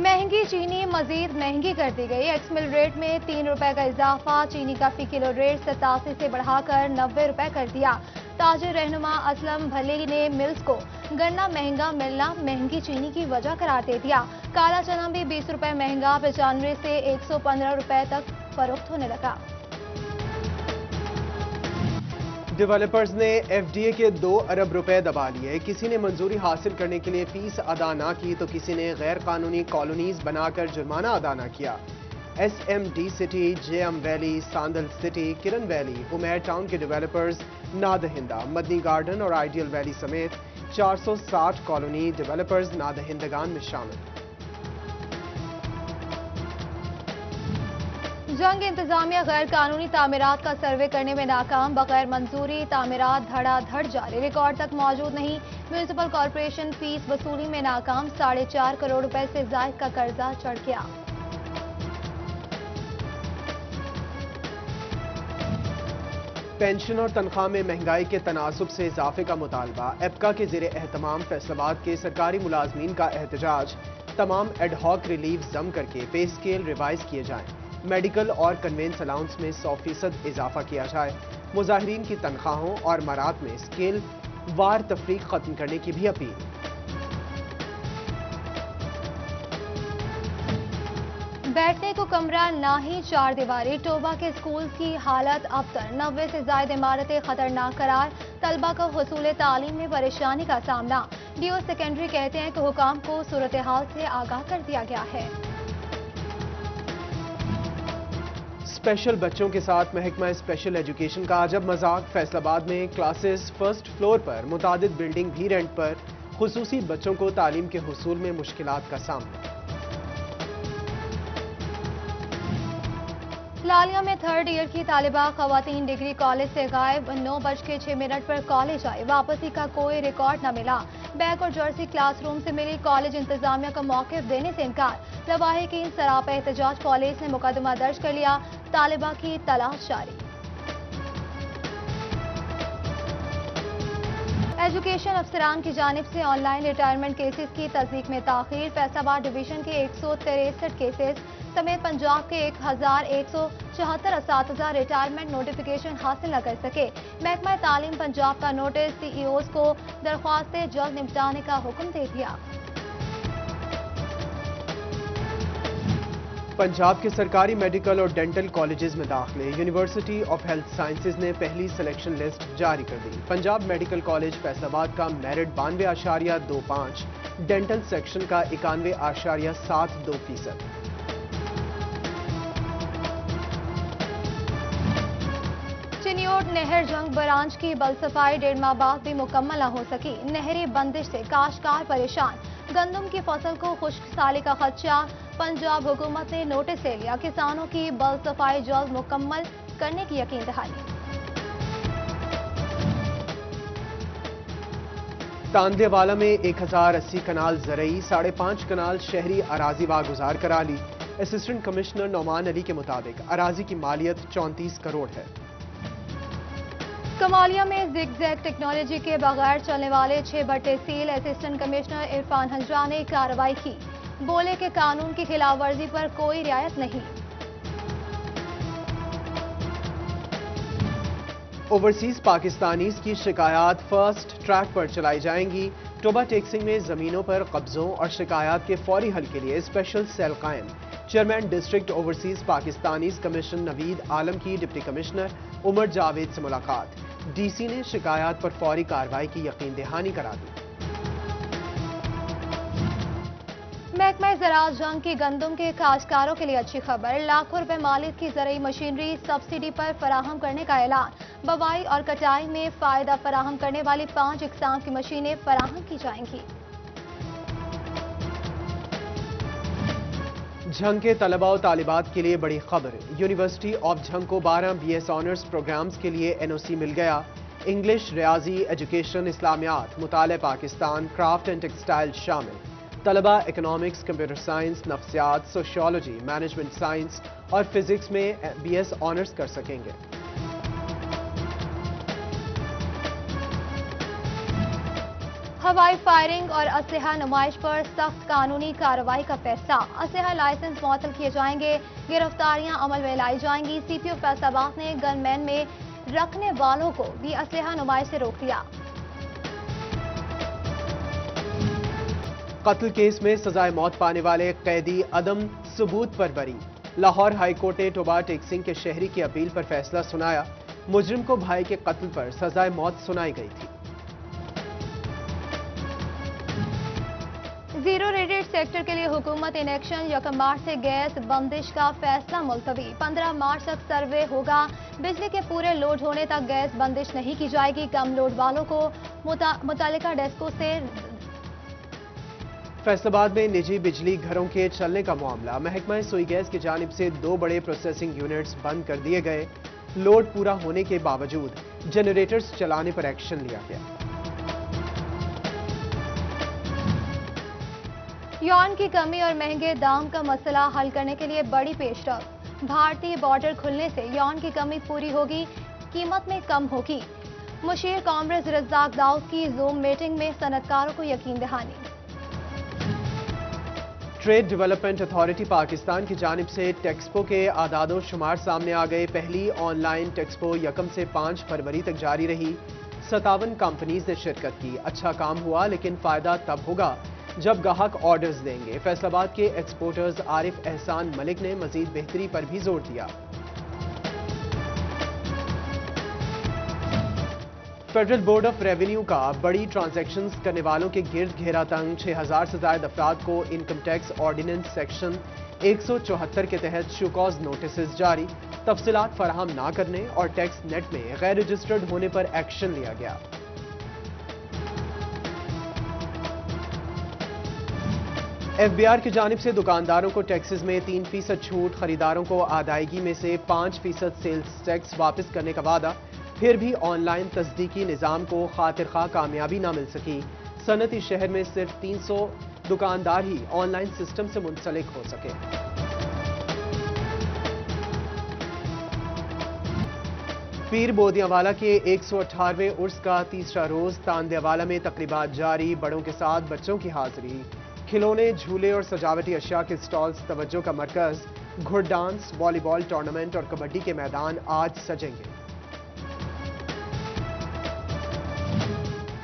महंगी चीनी मजीद महंगी कर दी गई। एक्स मिल रेट में 3 रुपए का इजाफा। चीनी का फी किलो रेट 87 से बढ़ाकर 90 रुपए कर दिया। ताजिर रहनुमा असलम भली ने मिल्स को गन्ना महंगा मिलना महंगी चीनी की वजह करार दे दिया। काला चना भी 20 रुपए महंगा 95 से 115 रुपए तक फरोख्त होने लगा। डेवलपर्स ने एफडीए के 2 अरब रुपए दबा लिए। किसी ने मंजूरी हासिल करने के लिए फीस अदा ना की तो किसी ने गैर कानूनी कॉलोनीज बनाकर जुर्माना अदा ना किया। SMD city, JM valley, Sandal city, Kiran valley, Umer town के डेवलपर्स नादहिंदा, मदनी गार्डन और आइडियल वैली समेत 460 कॉलोनी डेवलपर्स नादहिंदगान में शामिल। जंग इंतजामिया गैर कानूनी तामीरात का सर्वे करने में नाकाम। बगैर मंजूरी तामीरात धड़ाधड़ जारी, रिकॉर्ड तक मौजूद नहीं। म्यूनिसिपल कॉरपोरेशन फीस वसूली में नाकाम। 4.5 करोड़ रुपए से जायद का कर्जा चढ़ गया। पेंशन और तनख्वाह में महंगाई के तनासुब से इजाफे का मुतालबा। एपका के ज़ेरे एहतमाम फैसलाबाद के सरकारी मुलाजमीन का एहतजाज। तमाम एडहॉक रिलीफ जम करके पे स्केल रिवाइज किए जाएं। मेडिकल और कन्वेंस अलाउंस में 100% इजाफा किया जाए। मुजाहिरीन की तनख्वाहों और मरात में स्केल वार तफरीक खत्म करने की भी अपील। बैठने को कमरा ना ही 4 दीवारी। टोबा के स्कूल की हालत अबतर। 90 से ज्यादा इमारतें खतरनाक करार। तलबा को हुसूल तालीम में परेशानी का सामना। डीओ सेकेंडरी कहते हैं कि हुकाम को सूरत हाल से आगाह कर दिया गया है। स्पेशल बच्चों के साथ महकमा स्पेशल एजुकेशन का अजब मजाक। फैसलाबाद में क्लासेस फर्स्ट फ्लोर पर, मुतादिद बिल्डिंग भी रेंट पर। खुसूसी बच्चों को तालीम के हुसूल में मुश्किलात का सामना। लालिया में 3rd ईयर की तालिबा खवातीन डिग्री कॉलेज से गायब। 9:06 पर कॉलेज आई, वापसी का कोई रिकॉर्ड न मिला। बैग और जर्सी क्लासरूम से मिली। कॉलेज इंतजामिया का मौक़िफ़ देने से इनकार। लवाहिकीन सरापा एहतजाज। पुलिस ने मुकदमा दर्ज कर लिया। तालिबा की तलाश जारी। एजुकेशन अफसरान की जानिब से ऑनलाइन रिटायरमेंट केसेस की तस्दीक में ताखीर। फैसलाबाद डिवीजन के 163 केसेस समेत पंजाब के 1174 असातिज़ा रिटायरमेंट नोटिफिकेशन हासिल न कर सके। महकमा तालीम पंजाब का नोटिस सीईओज़ को दरख्वास्तें जल्द निपटाने का हुक्म दे दिया। पंजाब के सरकारी मेडिकल और डेंटल कॉलेजेस में दाखिले। यूनिवर्सिटी ऑफ हेल्थ साइंसेज ने पहली सिलेक्शन लिस्ट जारी कर दी। पंजाब मेडिकल कॉलेज फैसलाबाद का मेरिट 92.25, डेंटल सेक्शन का 91.72%। चिन्योट नहर जंग ब्रांच की बलसफाई 1.5 माह बाद भी मुकम्मल न हो सकी। नहरी बंदिश से काश्तकार परेशान। गंदम की फसल को खुश्क साली का खदशा। पंजाब हुकूमत ने नोटिस ले लिया। किसानों की बलसफाई जल्द मुकम्मल करने की यकीन दहानी। तांदेवाला में 1080 कनाल ज़रई, 5.5 कनाल शहरी अराजी वागुजार करा ली। असिस्टेंट कमिश्नर नौमान अली के मुताबिक अराजी की मालियत 34 करोड़ है। कमालिया में जिग-जैग टेक्नोलॉजी के बगैर चलने वाले 6 भट्टे सील। असिस्टेंट कमिश्नर इरफान हंजरा ने कार्रवाई की। बोले कि कानून की खिलाफ वर्जी पर कोई रियायत नहीं। ओवरसीज पाकिस्तानीज की शिकायत फर्स्ट ट्रैक पर चलाई जाएंगी। टोबा टेक्सिंग में जमीनों पर कब्जों और शिकायत के फौरी हल के लिए स्पेशल सेल कायम। Chairman district overseas Pakistanis commission Naveed Alam की डिप्टी कमिश्नर उमर जावेद से मुलाकात। डीसी ने शिकायत पर फौरी कार्रवाई की यकीन दहानी करा दी। महकमा ज़राअत जंग की गंदम के काश्तकारों के लिए अच्छी खबर। लाखों रुपए मालिक की ज़रई मशीनरी सब्सिडी पर फराहम करने का ऐलान। बवाई और कटाई में फायदा फराहम करने वाली 5 इकसाम की मशीनें फराहम की जाएंगी। झंग के तलबा और तालिबात के लिए बड़ी खबर। यूनिवर्सिटी ऑफ झंग को 12 BS ऑनर्स प्रोग्राम्स के लिए NOC मिल गया। इंग्लिश, रियाजी, एजुकेशन, इस्लामियात, मुताले पाकिस्तान, क्राफ्ट एंड टेक्सटाइल शामिल। तलबा इकोनॉमिक्स, कंप्यूटर साइंस, नफ्सियात, सोशियोलॉजी, मैनेजमेंट साइंस और फिजिक्स में BS ऑनर्स कर सकेंगे। हवाई फायरिंग और असलहा नुमाइश पर सख्त कानूनी कार्रवाई का फैसला। असलहा लाइसेंस मुअत्तल किए जाएंगे, गिरफ्तारियां अमल में लाई जाएंगी। सीपीओ फैसलाबाद ने गनमैन में रखने वालों को भी असलहा नुमाइश से रोक दिया। कत्ल केस में सजाए मौत पाने वाले कैदी अदम सबूत पर बरी। लाहौर हाई कोर्ट ने टोबा टेक सिंह के शहरी की अपील पर फैसला सुनाया। मुजरिम को भाई के कत्ल पर सजाए मौत सुनाई गई थी। जीरो रेटेड सेक्टर के लिए हुकूमत इन एक्शन। 1 मार्च से गैस बंदिश का फैसला मुलतवी। 15 मार्च तक सर्वे होगा। बिजली के पूरे लोड होने तक गैस बंदिश नहीं की जाएगी। कम लोड वालों को मुतालिका डेस्को से। फैसलाबाद में निजी बिजली घरों के चलने का मामला। महकमा सुई गैस की जानिब से 2 बड़े प्रोसेसिंग यूनिट्स बंद कर दिए गए। लोड पूरा होने के बावजूद जनरेटर्स चलाने पर एक्शन लिया गया। यौन की कमी और महंगे दाम का मसला हल करने के लिए बड़ी पेशरफ। भारतीय बॉर्डर खुलने से यौन की कमी पूरी होगी, कीमत में कम होगी। मुशीर कांग्रेस रज़ाक दाऊद की जूम मीटिंग में सनतकारों को यकीन दहानी। ट्रेड डेवलपमेंट अथॉरिटी पाकिस्तान की जानिब से टेक्सपो के आदादो शुमार सामने आ गए। पहली ऑनलाइन टेक्सपो 1 से 5 फरवरी तक जारी रही। 57 कंपनीज ने शिरकत की। अच्छा काम हुआ, लेकिन फायदा तब होगा जब गाहक ऑर्डर्स देंगे। फैसलाबाद के एक्सपोर्टर्स आरिफ एहसान मलिक ने मजीद बेहतरी पर भी जोर दिया। फेडरल बोर्ड ऑफ रेवेन्यू का बड़ी ट्रांजैक्शंस करने वालों के गिर्द घेरा तंग। 6000 से ज्यादा अफराद को इनकम टैक्स ऑर्डिनेंस सेक्शन 174 के तहत शुकॉज नोटिस जारी। तफसीलात फराहम ना करने और टैक्स नेट में गैर रजिस्टर्ड होने पर एक्शन लिया गया। एफबीआर की जानिब से दुकानदारों को टैक्सेस में 3% छूट। खरीदारों को अदायगी में से 5% सेल्स टैक्स वापस करने का वादा। फिर भी ऑनलाइन तस्दीकी निज़ाम को खातिर खा कामयाबी ना मिल सकी। सनती शहर में सिर्फ 300 दुकानदार ही ऑनलाइन सिस्टम से मुंसलिक हो सके। पीर बोदियावाला के 118वें उर्स का तीसरा रोज तांदियावाला में तकरीबात जारी। बड़ों के साथ बच्चों की हाजिरी। खिलौने, झूले और सजावटी अशिया के स्टॉल्स तवज्जो का मरकज। घुड़ डांस, वॉलीबॉल टूर्नामेंट और कबड्डी के मैदान आज सजेंगे।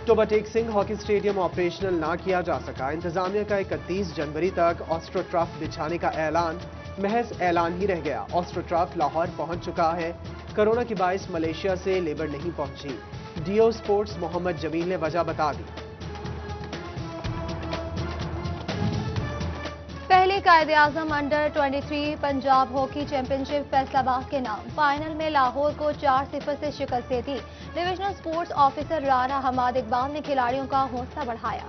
Toba Tek Singh hockey stadium operational ना किया जा सका। इंतजामिया का 31 जनवरी तक ऑस्ट्रोट्रफ बिछाने का ऐलान महज ऐलान ही रह गया। ऑस्ट्रोट्रफ लाहौर पहुंच चुका है। कोरोना के बायस मलेशिया से लेबर नहीं पहुंची। डीओ स्पोर्ट्स मोहम्मद जमील ने वजह बता दी। पहले Quaid e Azam under 23 Punjab hockey championship Faisalabad के नाम। फाइनल में लाहौर को 4-0 से शिकस्त दे दी। Divisional sports officer Rana Hamad Iqbal ने खिलाड़ियों का हौसला बढ़ाया।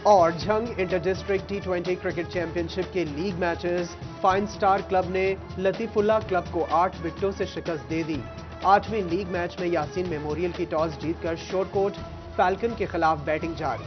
और Jhang inter district T20 cricket championship के league matches. Fine star club ने लतीफुल्ला क्लब को 8 विकेटों से शिकस्त दे दी। 8वें लीग मैच में यासीन मेमोरियल की टॉस जीतकर शोरकोट फैल्कन के खिलाफ बैटिंग जारी।